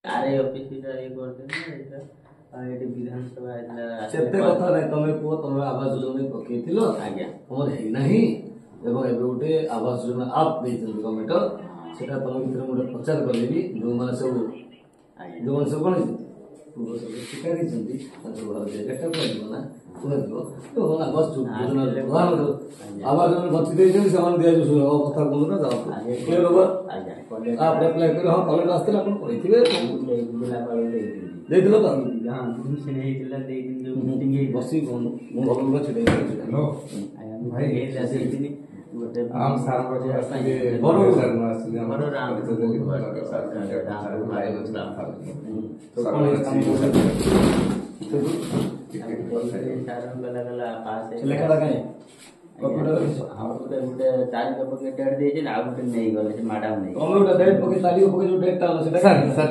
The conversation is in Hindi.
आरआई ऑफिस ये करते एटा एटी विधानसभा सेते कथा नै तमे को तमे आवास योजना पकेइथिलो आज्ञा हमर हे नाही एवं एबे उठे आवास योजना आप देइछन गवर्नमेंट सेटा तमे भितर मोटे प्रचार करलेबी जो माने सब कोन पूर्व सब शिकारी जंती तो भाबे एटा को ना सुनदियो तो होला बस योजना आवास योजना बच्ची देइछन समान दिया जो कथा बोलु ना जाओ के बरोबर आज्ञा आप अप्लाई करो हम कॉलेज आस्ते अपन कहिथिबे जिला पाले ଦେଇଥିଲ ତ हां से नहीं जिला दे दिन जो मीटिंग है बसी कोन मु भगवान को छिडे हेलो भाई ये जैसे इतनी गोटे आम सार को आस्ते बरो सर न आस्ते हमरो राम तो सरकार राम भाई इस्लाम तो कोन काम सारन गला पास है लेखा लगाए गोटे तारीख पके डेट देजे आ गोटे नहीं गले से मैडम नहीं हम गोटे डेट पके तारीख पके जो डेट ता सर